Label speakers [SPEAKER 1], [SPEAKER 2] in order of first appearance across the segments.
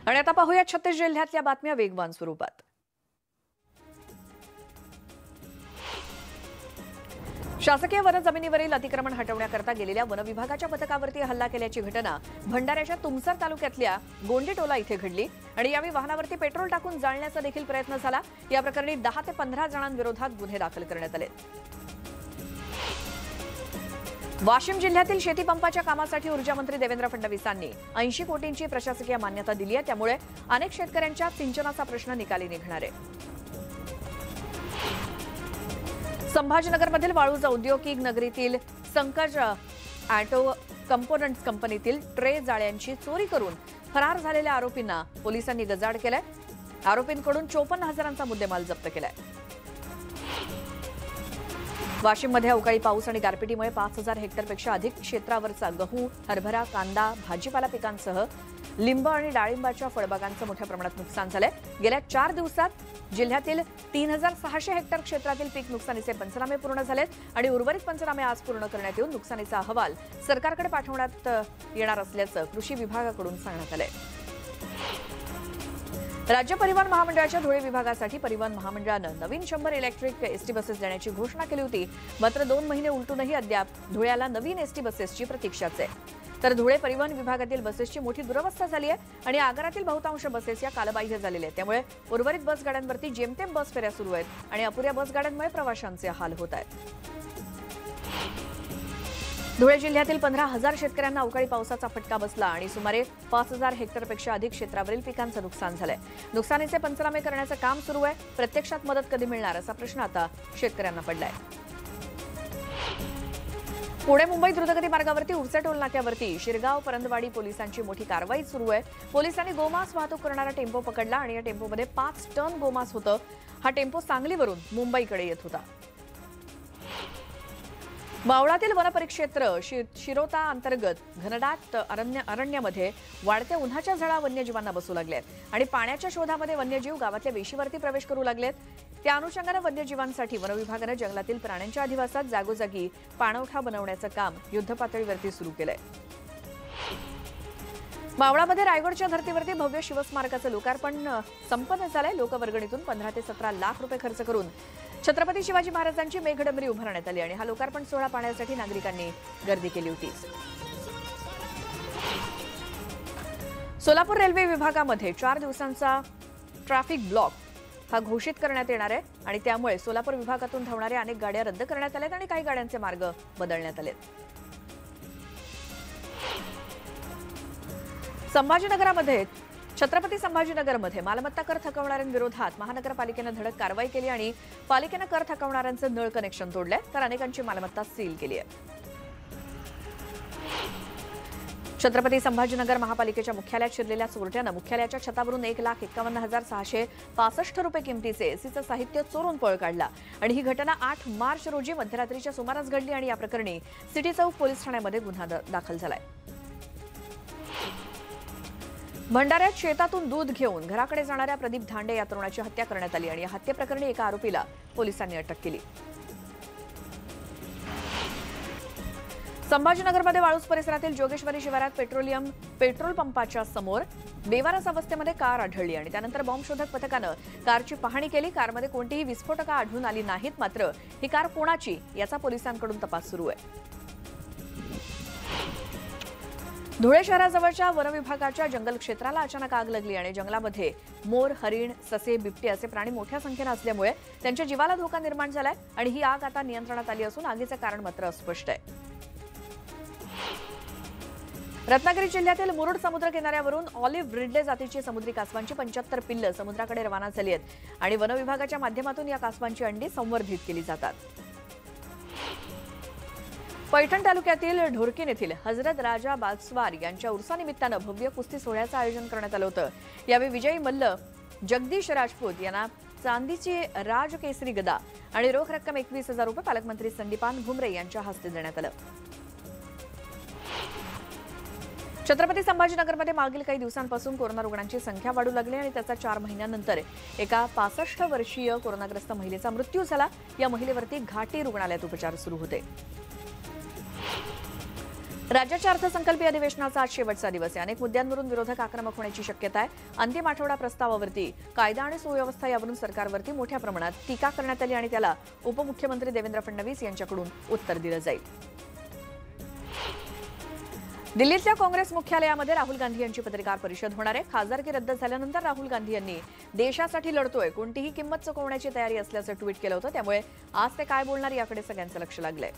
[SPEAKER 1] आणि आता पाहूया 36 जिल्ह्यातल्या बातम्या वेगवान स्वरूपात। शासकीय वन जमिनीवरील अतिक्रमण हटवण्याकरता गेलेल्या वन विभागाच्या पथकावरती हल्ला केल्याची घटना भंडाऱ्याच्या तुमसर तालुक्यातल्या गोंडेटोला इथे घडली आणि यावेळी वाहनावरती पेट्रोल टाकून जाळण्याचा देखील प्रयत्न झाला। या प्रकरणी 10 ते 15 जणांविरोधात गुन्हे दाखल करण्यात आले। वाशिम जिल्ह्यातील शेती पंपाच्या कामासाठी ऊर्जा मंत्री देवेंद्र फडणवीसांनी 80 कोटींची प्रशासकीय मान्यता दिली आहे। त्यामुळे अनेक शेतकऱ्यांच्या सिंचनाचा प्रश्न निकाली निघणार आहे। संभाजीनगरमधील वाळूज औद्योगिक नगरीतील संकज ऑटो कंपोनंट्स कंपनीतील ट्रे जाळ्यांची चोरी करून फरार झालेल्या आरोपींना पोलिसांनी गजाआड केलाय। आरोपींकडून 54,000चा मुद्देमाल जप्त केलाय। वाशिममध्ये अवकाळी पाऊस आणि गारपिटीमुळे 5,000 हेक्टरपेक्षा अधिक क्षेत्रावरचा गहू, हरभरा, कांदा, भाजीपाला पिकांसह लिंब आणि डाळिंबाच्या फळबागांचं मोठ्या प्रमाणात नुकसान झालंय। गेल्या 4 दिवसात जिल्ह्यातील 3,600 हेक्टर क्षेत्रातील पीक नुकसानीचे पंचनामे पूर्ण झालेत आणि उर्वरित पंचनामे आज पूर्ण करण्यात येऊन नुकसानीचा अहवाल सरकारकडे पाठवण्यात येणार असल्याचं कृषी विभागाकडून सांगण्यात आलंय। राज्य परिवहन महामंडळाच्या धुळे विभागासाठी परिवहन महामंडळानं नवीन 100 इलेक्ट्रिक एसटी बसेस देण्याची घोषणा केली होती। मात्र 2 महिने उलटूनही अद्याप धुळ्याला नवीन एसटी बसेसची प्रतीक्षाच आहे। तर धुळे परिवहन विभागातील बसेसची मोठी दुरवस्था झाली आहे आणि आगारातील बहुतांश बसेस या कालबाह्य झालेल्या आहेत। त्यामुळे उर्वरित बस गाड्यांवरती जेमतेम बस फेऱ्या सुरू आहेत आणि अपुऱ्या बस गाड्यांमुळे प्रवाशांचे हाल होत आहेत। धुळे जिल्ह्यातील 15,000 शेतकऱ्यांना अवकाळी पावसाचा फटका बसला आणि सुमारे 5,000 हेक्टरपेक्षा अधिक क्षेत्रावरील पिकांचं नुकसान झालंय। नुकसानीचे पंचनामे करण्याचं काम सुरू आहे। प्रत्यक्षात मदत कधी मिळणार असा प्रश्न आता शेतकऱ्यांना पडलाय। पुणे मुंबई द्रुतगती मार्गावरती उर्से टोल नाक्यावरती शिरगाव परंदवाडी पोलिसांची मोठी कारवाई सुरू आहे। पोलिसांनी गोमांस वाहतूक करणारा टेम्पो पकडला आणि या टेम्पोमध्ये 5 टन गोमांस होतं। हा टेम्पो सांगलीवरून मुंबईकडे येत होता। मावळातील वनपरिक्षेत्र शिरोता अंतर्गत घनदाट अरण्यामध्ये वाढत्या उन्हाच्या झळा वन्यजीवांना बसू लागल्यात आणि पाण्याच्या शोधामध्ये वन्यजीव गावातल्या वेशीवरती प्रवेश करू लागलेत। त्या अनुषंगाने वन्यजीवांसाठी वन विभागाने जंगलातील प्राण्यांच्या अधिवासात जागोजागी पाणवठा बनवण्याचं काम युद्धपातळीवरती सुरू केलंय। मावळामध्ये रायगडच्या धर्तीवरती भव्य शिवस्मारकाचं लोकार्पण संपन्न झालंय। लोकवर्गणीतून 15 ते 17 लाख रुपये खर्च करून छत्रपती शिवाजी महाराजांची मेघडंबरी उभारण्यात आली आणि हा लोकार्पण सोहळा पाहण्यासाठी नागरिकांनी गर्दी केली होती। सोलापूर रेल्वे विभागामध्ये 4 दिवसांचा ट्रॅफिक ब्लॉक हा घोषित करण्यात येणार आहे आणि त्यामुळे सोलापूर विभागातून धावणाऱ्या अनेक गाड्या रद्द करण्यात आल्यात आणि काही गाड्यांचे मार्ग बदलण्यात आलेत। संभाजीनगरामध्ये छत्रपती संभाजीनगरमध्ये मालमत्ता कर थकवणाऱ्यांविरोधात महानगरपालिकेनं धडक कारवाई केली आणि पालिकेनं कर थकवणाऱ्यांचं नळ कनेक्शन तोडलंय तर अनेकांची मालमत्ता सील केली आहे। छत्रपती संभाजीनगर महापालिकेच्या मुख्यालयात शिरलेल्या चोरट्यानं मुख्यालयाच्या छतावरून 1,51,665 रुपये किमतीचे एसीचं साहित्य चोरून पळ काढला आणि ही घटना 8 मार्च रोजी मध्यरात्रीच्या सुमारास घडली आणि या प्रकरणी सिटी चौक पोलीस ठाण्यामध्ये गुन्हा दाखल झालाय। भंडाऱ्यात शेतातून दूध घेऊन घराकडे जाणाऱ्या प्रदीप धांडे या तरुणाची हत्या करण्यात आली आणि या हत्येप्रकरणी एका आरोपीला पोलिसांनी अटक केली। संभाजीनगरमध्ये वाळूज परिसरातील जोगेश्वरी शिवारात पेट्रोल पंपाच्या समोर बेवारस अवस्थेमध्ये कार आढळली आणि त्यानंतर बॉम्बशोधक पथकानं कारची पाहणी केली। कारमध्ये कोणतीही विस्फोटकं आढळून आली नाहीत। मात्र ही कार कोणाची याचा पोलिसांकडून तपास सुरू आहे। धुळे शहराजवळच्या वन विभागाच्या जंगल क्षेत्राला अचानक आग लागली आणि जंगलामध्ये मोर, हरिण, ससे, बिबटे असे प्राणी मोठ्या संख्येने असल्यामुळे त्यांच्या जीवाला धोका निर्माण झालाय आणि ही आग आता नियंत्रणात आली असून आगीचं कारण मात्र अस्पष्ट आहे। रत्नागिरी जिल्ह्यातील मुरुड समुद्र किनाऱ्यावरून ऑलिव्ह रिडले जातीची समुद्री कासवांची 75 पिल्लं समुद्राकडे रवाना झाली आहेत आणि वन विभागाच्या माध्यमातून या कासवांची अंडी संवर्धित केली जातात। पैठण तालुक्यातील ढोरकीन येथील हजरत राजा बागस्वार यांच्या उर्सानिमित्तानं भव्य कुस्ती सोहळ्याचं आयोजन करण्यात आलं होतं। यावेळी विजयी मल्ल जगदीश राजपूत यांना चांदीची राजकेसरी गदा आणि रोख रक्कम 21,000 रुपये पालकमंत्री संदीपान भुमरे यांच्या हस्ते देण्यात आलं। छत्रपती संभाजीनगरमध्ये मागील काही दिवसांपासून कोरोना रुग्णांची संख्या वाढू लागली आणि त्याचा 4 महिन्यांनंतर एका 65 वर्षीय कोरोनाग्रस्त महिलेचा मृत्यू झाला। या महिलेवरती घाटी रुग्णालयात उपचार सुरू होते। राज्याच्या अर्थसंकल्पीय अधिवेशनाचा आज शेवटचा दिवस आहे. अनेक मुद्द्यांवरून विरोधक आक्रमक होण्याची शक्यता आहे. अंतिम आठवडा प्रस्तावावरती कायदा आणि सुव्यवस्था यावरून सरकारवरती मोठ्या प्रमाणात टीका करण्यात आली आणि त्याला उपमुख्यमंत्री देवेंद्र फडणवीस यांच्याकडून उत्तर दिलं जाईल. दिल्लीतल्या काँग्रेस मुख्यालयामध्ये राहुल गांधी यांची पत्रकार परिषद होणार आहे. खासदारकी रद्द झाल्यानंतर राहुल गांधी यांनी देशासाठी लढतोय, कोणतीही किंमत चुकवण्याची तयारी असल्याचं ट्विट केलं होतं. त्यामुळे आज ते काय बोलणार याकडे सगळ्यांचं लक्ष लागलंय.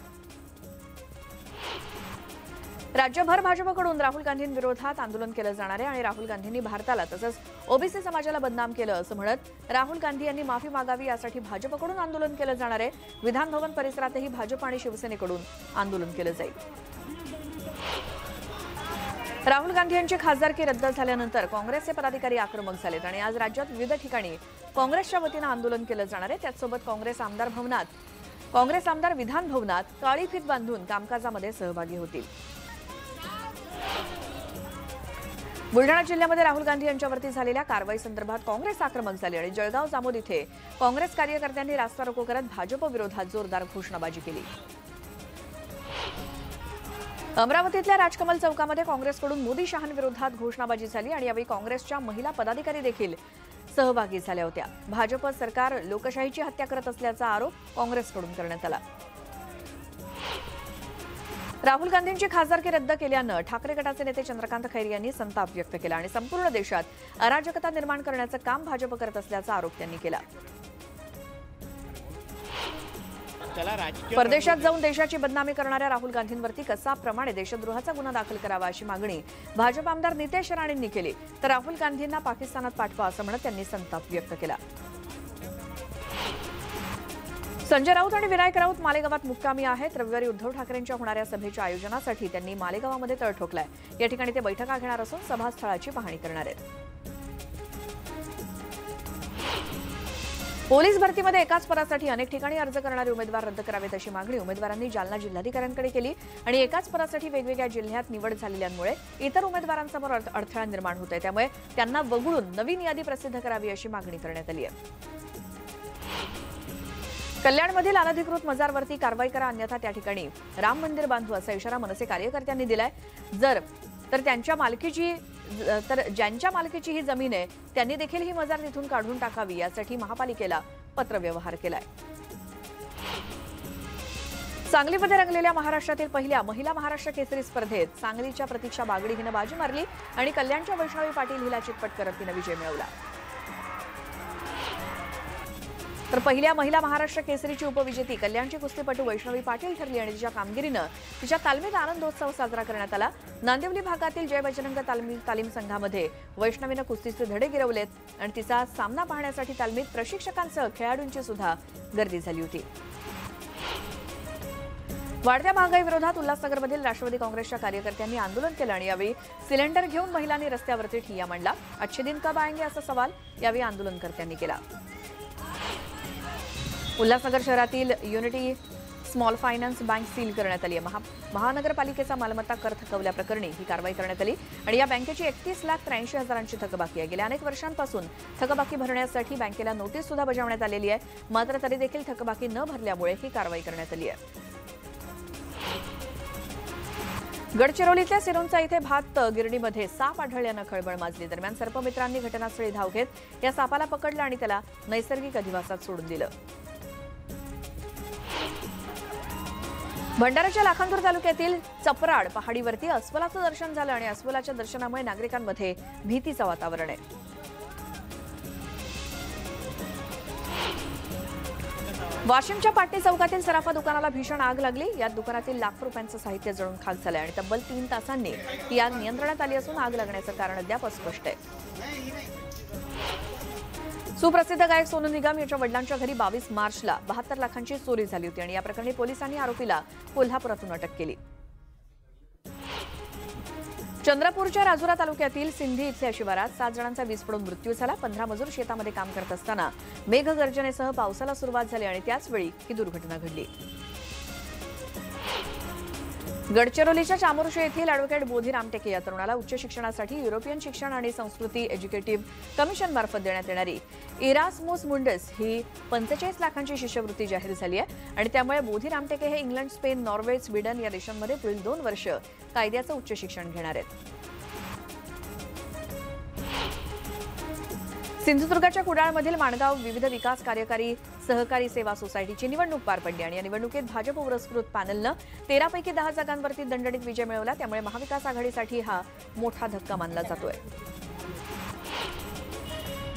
[SPEAKER 1] राज्यभर भाजपकडून राहुल गांधींविरोधात आंदोलन केलं जाणार आहे आणि राहुल गांधींनी भारताला तसंच ओबीसी समाजाला बदनाम केलं असं म्हणत राहुल गांधी यांनी माफी मागावी यासाठी भाजपकडून आंदोलन केलं जाणार आहे. विधान भवन परिसरातही भाजप आणि शिवसेनेकडून आंदोलन केलं जाईल. राहुल गांधी यांची खासदारकी रद्द झाल्यानंतर काँग्रेसचे पदाधिकारी आक्रमक झालेत आणि आज राज्यात विविध ठिकाणी काँग्रेसच्या वतीनं आंदोलन केलं जाणार आहे. त्याचसोबत काँग्रेस आमदार विधान भवनात काळी फीत बांधून कामकाजामध्ये सहभागी होतील. बुलढाणा जिल्ह्यामध्ये राहुल गांधी यांच्यावरती झालेल्या कारवाई संदर्भात काँग्रेस आक्रमक झाली आणि जळगाव जामोद इथे काँग्रेस कार्यकर्त्यांनी रास्ता रोको करत भाजप विरोधात जोरदार घोषणाबाजी केली. अमरावतीतल्या राजकमल चौकामध्ये काँग्रेसकडून मोदी शहांविरोधात घोषणाबाजी झाली आणि यावेळी काँग्रेसच्या महिला पदाधिकारी देखील सहभागी झाल्या होत्या. भाजप सरकार लोकशाहीची हत्या करत असल्याचा आरोप काँग्रेसकडून करण्यात आला. राहुल गांधींची खासदारकी रद्द केल्यानं ठाकरे गटाचे नेते चंद्रकांत खैरे यांनी संताप व्यक्त केला आणि संपूर्ण देशात अराजकता निर्माण करण्याचं काम भाजप करत असल्याचा आरोप त्यांनी केला. परदेशात जाऊन देशाची बदनामी करणाऱ्या राहुल गांधींवरती कसाबप्रमाणे देशद्रोहाचा गुन्हा दाखल करावा अशी मागणी भाजप आमदार नितेश राणेंनी केली. तर राहुल गांधींना पाकिस्तानात पाठवा असं म्हणत त्यांनी संताप व्यक्त केला. संजय राऊत आणि विनायक राऊत मालेगावात मुक्कामी आहेत. रविवारी उद्धव ठाकरेंच्या होणाऱ्या सभेच्या आयोजनासाठी त्यांनी मालेगावामध्ये तळ ठोकलाय. या ठिकाणी ते बैठका घेणार असून सभास्थळाची पाहणी करणार आहेत. पोलीस भरतीमध्ये एकाच पदासाठी अनेक ठिकाणी अर्ज करणारे उमेदवार रद्द करावेत अशी मागणी उमेदवारांनी जालना जिल्हाधिकाऱ्यांकडे केली आणि एकाच पदासाठी वेगवेगळ्या जिल्ह्यात निवड झालेल्यांमुळे इतर उमेदवारांसमोर अडथळा निर्माण होतोय. त्यामुळे त्यांना वगळून नवीन यादी प्रसिद्ध करावी अशी मागणी करण्यात आली आहे. कल्याणमधील अनधिकृत मजारवरती कारवाई करा, अन्यथा त्या ठिकाणी राम मंदिर बांधू असा इशारा मनसे कार्यकर्त्यांनी दिलाय. ज्यांच्या मालकीची ही जमीन आहे त्यांनी देखील ही मजार तिथून काढून टाकावी यासाठी महापालिकेला पत्रव्यवहार केलाय. सांगलीमध्ये रंगलेल्या महाराष्ट्रातील पहिल्या महिला महाराष्ट्र केसरी स्पर्धेत सांगलीच्या प्रतीक्षा बागडी हिनं बाजी मारली आणि कल्याणच्या वैष्णवी पाटील हिला चितपट करत तिनं विजय मिळवला. तर पहिल्या महिला महाराष्ट्र केसरीची उपविजेती कल्याणची कुस्तीपटू वैष्णवी पाटील ठरली आणि तिच्या कामगिरीनं तिच्या तालमीत आनंदोत्सव साजरा करण्यात आला. नांदिवली भागातील जय बजरंग तालीम संघामध्ये वैष्णवीनं कुस्तीचे धडे गिरवलेत आणि तिचा सामना पाहण्यासाठी तालमीत प्रशिक्षकांसह खेळाडूंची सुद्धा गर्दी झाली होती. वाढत्या महागाई विरोधात उल्हासनगरमधील राष्ट्रवादी काँग्रेसच्या कार्यकर्त्यांनी आंदोलन केलं आणि यावेळी सिलेंडर घेऊन महिलांनी रस्त्यावरती ठिय्या मांडला. अच्छे दिन कब आएंगे असा सवाल यावेळी आंदोलनकर्त्यांनी केला. उल्हासनगर शहरातील unity small finance bank seal करण्यात आली आहे. महानगरपालिकेचा मालमत्ता कर थकवल्याप्रकरणी ही कारवाई करण्यात आली आणि या बँकेची 31,83,000ची थकबाकी आहे. गेल्या अनेक वर्षांपासून थकबाकी भरण्यासाठी बँकेला नोटीस सुद्धा बजावण्यात आलेली आहे. मात्र तरी देखील थकबाकी न भरल्यामुळे ही कारवाई करण्यात आली आहे. गडचिरोलीतल्या सिरोंचा इथे भात गिरणीमध्ये साप आढळल्यानं खळबळ माजली. दरम्यान सर्पमित्रांनी घटनास्थळी धाव घेत या सापाला पकडलं आणि त्याला नैसर्गिक अधिवासात सोडून दिलं. भंडाराच्या लाखांदूर तालुक्यातील चपराड पहाडीवरती अस्वलाचं दर्शन झालं आणि अस्वलाच्या दर्शनामुळे नागरिकांमध्ये भीतीचं वातावरण आहे. वाशिमच्या पाटणी चौकातील सराफा दुकानाला भीषण आग लागली. यात दुकानातील लाखो रुपयांचं साहित्य जळून खाक झालंय आणि तब्बल 3 तासांनी ही आग नियंत्रणात आली असून आग लागण्याचं कारण अद्याप अस्पष्ट आहे. सुप्रसिद्ध गायक सोनू निगम यांच्या वडिलांच्या घरी 22 मार्चला 72 लाखांची चोरी झाली होती आणि या प्रकरणी पोलिसांनी आरोपीला कोल्हापुरातून अटक केली. चंद्रपूरच्या राजुरा तालुक्यातील सिंधी इथल्या शिवारात 7 जणांचा वीज पडून मृत्यू झाला. 15 मजूर शेतामध्ये काम करत असताना मेघगर्जनेसह पावसाला सुरुवात झाली आणि त्याच वेळी ही दुर्घटना घडली. गडचिरोलीच्या चामोर्शी येथील ॲडव्होकेट बोधी रामटेके या तरुणाला उच्च शिक्षणासाठी युरोपियन शिक्षण आणि संस्कृती एज्युकेटिव्ह कमिशन मार्फत देण्यात येणारी इरास्मुस मुंडस ही 45 लाखांची शिष्यवृत्ती जाहीर झाली आहे आणि त्यामुळे बोधी रामटेके हे इंग्लंड, स्पेन, नॉर्वे, स्वीडन या देशांमध्ये पुढील 2 वर्ष कायद्याचं उच्च शिक्षण घेणार आहेत. सिंधुदुर्गाच्या कुडाळमधील माणगाव विविध विकास कार्यकारी सहकारी सेवा सोसायटीची निवडणूक पार पडली आणि या निवडणुकीत भाजप पुरस्कृत पॅनलनं 13 पैकी 10 जागांवरती दणदणीत विजय मिळवला. त्यामुळे महाविकास आघाडीसाठी हा मोठा धक्का मानला जातोय.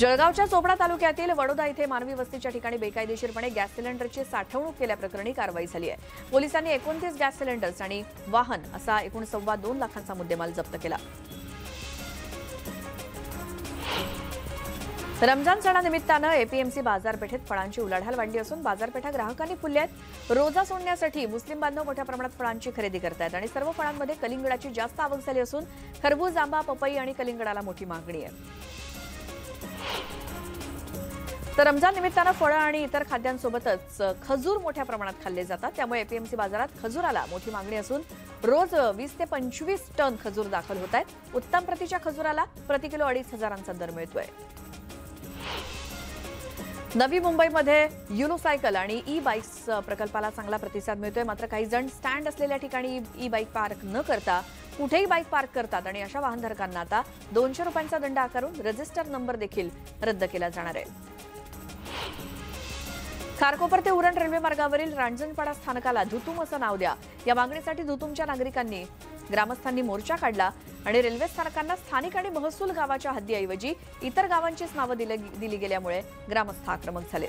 [SPEAKER 1] जळगावच्या चोपडा तालुक्यातील वडोदा इथे मानवी वस्तीच्या ठिकाणी बेकायदेशीरपणे गॅस सिलेंडरची साठवणूक केल्याप्रकरणी कारवाई झाली आहे. पोलिसांनी 29 गॅस सिलेंडर्स आणि वाहन असा एकूण 2.25 लाखांचा मुद्देमाल जप्त केला. रमजान सणानिमित्तानं एपीएमसी बाजारपेठेत फळांची उलाढाल वाढली असून बाजारपेठा ग्राहकांनी फुलल्या आहेत. रोजा सोडण्यासाठी मुस्लिम बांधव मोठ्या प्रमाणात फळांची खरेदी करतायत आणि सर्व फळांमध्ये कलिंगडाची जास्त आवक झाली असून खरबूज, आंबा, पपई आणि कलिंगडाला मोठी मागणी आहे. तर रमजान निमित्तानं फळं आणि इतर खाद्यांसोबतच खजूर मोठ्या प्रमाणात खाल्ले जातात. त्यामुळे एपीएमसी बाजारात खजुराला मोठी मागणी असून रोज 20 ते 25 टन खजूर दाखल होत आहेत. उत्तम प्रतीच्या खजुराला प्रति किलो 2,500 दर मिळतोय. नवी मुंबईमध्ये युनोसायकल आणि ई बाईक्स प्रकल्पाला चांगला प्रतिसाद मिळतोय. मात्र काही जण स्टँड असलेल्या ठिकाणी ई बाईक पार्क न करता कुठेही बाईक पार्क करतात आणि अशा वाहनधारकांना आता 200 रुपयांचा दंड आकारून रजिस्टर नंबर देखील रद्द केला जाणार आहे. खारकोपर ते उरण रेल्वे मार्गावरील रांजणपाडा स्थानकाला धुतुम असं नाव द्या या मागणीसाठी धुतुमच्या ग्रामस्थांनी मोर्चा काढला आणि रेल्वे स्थानकांना स्थानिक आणि महसूल गावाच्या हद्दीऐवजी इतर गावांचीच नावं दिली गेल्यामुळे ग्रामस्थ आक्रमक झाले.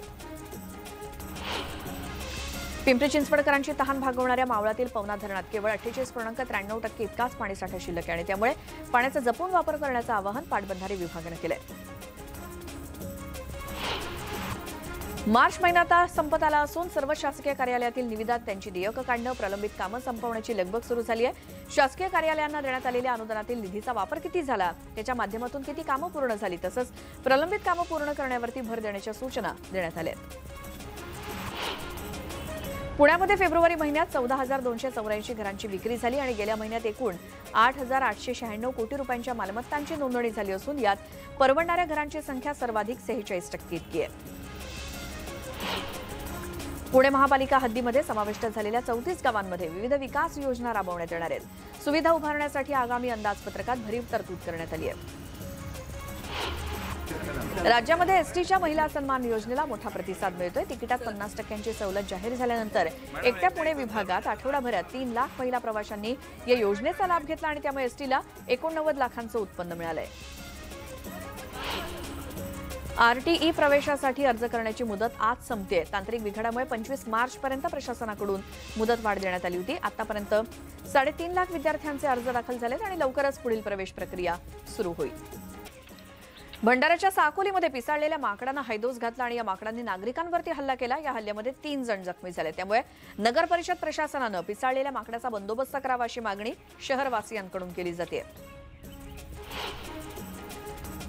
[SPEAKER 1] पिंपरी चिंचवडकरांची तहान भागवणाऱ्या मावळातील पवना धरणात केवळ 48.93% इतकाच पाणीसाठा शिल्लक आहे आणि त्यामुळे पाण्याचा जपून वापर करण्याचं आवाहन पाटबंधारे विभागानं केलंय. मार्च महिना आता संपत आला असून सर्व शासकीय कार्यालयातील निविदात त्यांची देयकं काढणं, प्रलंबित कामं संपवण्याची लगबग सुरू झाली आहे. शासकीय कार्यालयांना देण्यात आलेल्या अनुदानातील निधीचा वापर किती झाला, त्याच्या माध्यमातून किती कामं पूर्ण झाली, तसंच प्रलंबित कामं पूर्ण करण्यावरती भर देण्याच्या सूचना देण्यात आल्या आहेत. पुण्यामध्ये फेब्रुवारी महिन्यात 14,284 घरांची विक्री झाली आणि गेल्या महिन्यात एकूण 8,896 कोटी रुपयांच्या मालमत्तांची नोंदणी झाली असून यात परवडणाऱ्या घरांची संख्या सर्वाधिक 46% इतकी आहे. पुणे महापालिका हद्दीमध्ये समाविष्ट झालेल्या 34 गावांमध्ये विविध विकास योजना राबवण्यात येणार आहेत. सुविधा उभारण्यासाठी आगामी अंदाजपत्रकात भरीव तरतूद करण्यात आली आहे. राज्यामध्ये एसटीच्या महिला सन्मान योजनेला मोठा प्रतिसाद मिळतोय. तिकिटात 50% सवलत जाहीर झाल्यानंतर एकट्या पुणे विभागात आठवडाभरात 3 लाख महिला प्रवाशांनी या योजनेचा लाभ घेतला आणि त्यामुळे एसटीला 89 लाखांचं उत्पन्न मिळालंय. आरटीई प्रवेशासाठी अर्ज करण्याची मुदत आज संपते. तांत्रिक बिघाडामुळे 25 मार्चपर्यंत प्रशासनाकडून मुदत वाढ देण्यात आली होती. आतापर्यंत 3.5 लाख विद्यार्थ्यांचे अर्ज दाखल झालेत आणि लवकरच पुढील प्रवेश प्रक्रिया सुरू होईल. भंडाऱ्याच्या साकोलीमध्ये पिसाळलेल्या माकडांना हैदोस घातला आणि या माकडांनी नागरिकांवरती हल्ला केला. या हल्ल्यामध्ये 3 जण जखमी झाले. त्यामुळे नगर परिषद प्रशासनानं पिसाळलेल्या माकडाचा बंदोबस्त करावा अशी मागणी शहरवासियांकडून केली जाते.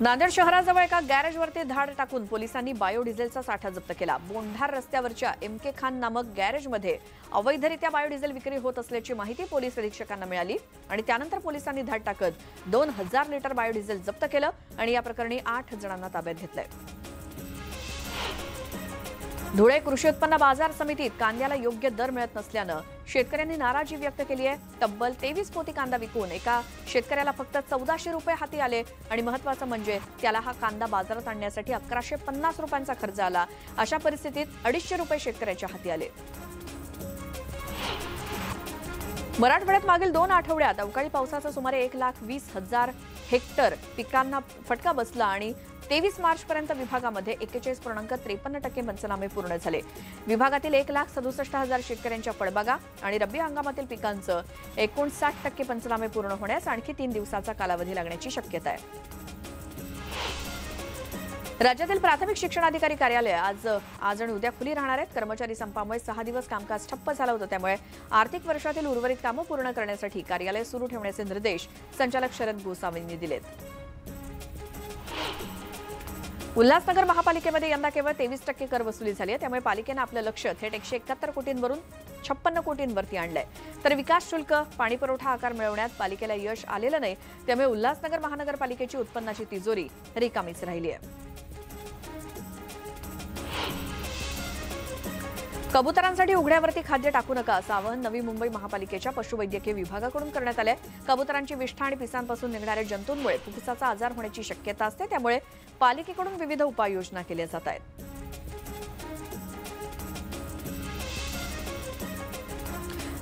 [SPEAKER 1] नांदेड शहराजवळ एका गॅरेजवरती धाड टाकून पोलिसांनी बायोडिझेलचा साठा जप्त केला. बोंढार रस्त्यावरच्या MK खान नामक गॅरेजमध्ये अवैधरित्या बायोडिझेल विक्री होत असल्याची माहिती पोलीस अधीक्षकांना मिळाली आणि त्यानंतर पोलिसांनी धाड टाकत 2000 लिटर बायोडिझेल जप्त केलं आणि या प्रकरणी 8 जणांना ताब्यात घेतलंय. धुळे कृषी उत्पन्न बाजार समितीत कांद्याला योग्य दर मिळत नसल्यानं शेतकऱ्यांनी नाराजी व्यक्त केली आहे. तब्बल 23 पोती कांदा विकून एका शेतकऱ्याला फक्त 1400 रुपये हाती आले आणि महत्त्वाचं म्हणजे त्याला हा कांदा बाजारात आणण्यासाठी 1150 रुपयांचा खर्च आला. अशा परिस्थितीत 250 रुपये शेतकऱ्याच्या हाती आले. मराठवाड्यात मागील 2 आठवड्यात अवकाळी पावसाचा सुमारे 1,20,000 हेक्टर पिकांना फटका बसला आणि 23 मार्चपर्यंत विभागामध्ये 41.53% पंचनामे पूर्ण झाले. विभागातील 1,67,000 शेतकऱ्यांच्या फळबागा आणि रब्बी हंगामातील पिकांचं 59% पंचनामे पूर्ण होण्यास आणखी 3 दिवसाचा कालावधी लागण्याची शक्यता आहे. राज्यातील प्राथमिक शिक्षणाधिकारी कार्यालय आज आणि उद्या खुली राहणार आहेत. कर्मचारी संपामुळे 6 दिवस कामकाज ठप्प झालं होतं. त्यामुळे आर्थिक वर्षातील उर्वरित कामं पूर्ण करण्यासाठी कार्यालय सुरू ठेवण्याचे निर्देश संचालक शरद गोसावींनी दिलेत. उल्हासनगर महापालिकेमध्ये यंदा केवळ 23% कर वसुली झाली आहे. त्यामुळे पालिकेनं आपलं लक्ष थेट 171 कोटींवरून 56 कोटींवरती आणलंय. तर विकास शुल्क, पाणी पुरवठा आकार मिळवण्यात पालिकेला यश आलेलं नाही. त्यामुळे उल्हासनगर महानगरपालिकेची उत्पन्नाची तिजोरी रिकामीच राहिली आहे. कबुतरांसाठी उघड्यावरती खाद्य टाकू नका असं आवाहन नवी मुंबई महापालिकेच्या पशुवैद्यकीय विभागाकडून करण्यात आलंय. कबुतरांची विष्ठा आणि पिसांपासून निघणाऱ्या जंतूंमुळे फुफ्फुसाचा आजार होण्याची शक्यता असते. त्यामुळे पालिकेकडून विविध उपाययोजना केल्या जात आहेत.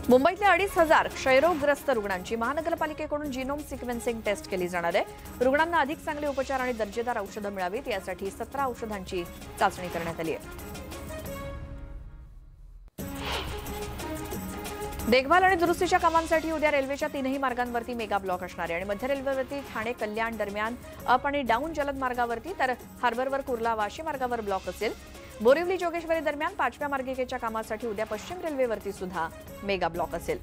[SPEAKER 1] मुंबईतले 2,500 क्षयरोगग्रस्त रुग्णांची महानगरपालिकेकडून जीनोम सिक्वेन्सिंग टेस्ट केली जाणार आहे. रुग्णांना अधिक चांगले उपचार आणि दर्जेदार औषधं मिळावीत यासाठी 17 औषधांची चाचणी करण्यात आली आहे. देखभाल आणि दुरुस्तीच्या कामांसाठी उद्या रेल्वेच्या 3ही मार्गांवरती मेगा ब्लॉक असणार आहे. आणि मध्य रेल्वेवरती ठाणे कल्याण दरम्यान अप आणि डाऊन जलद मार्गावरती, तर हार्बरवर कुर्ला वाशी मार्गावर ब्लॉक असेल. बोरिवली जोगेश्वरी दरम्यान 5व्या मार्गिकेच्या कामासाठी उद्या पश्चिम रेल्वेवरती सुद्धा मेगा ब्लॉक असेल.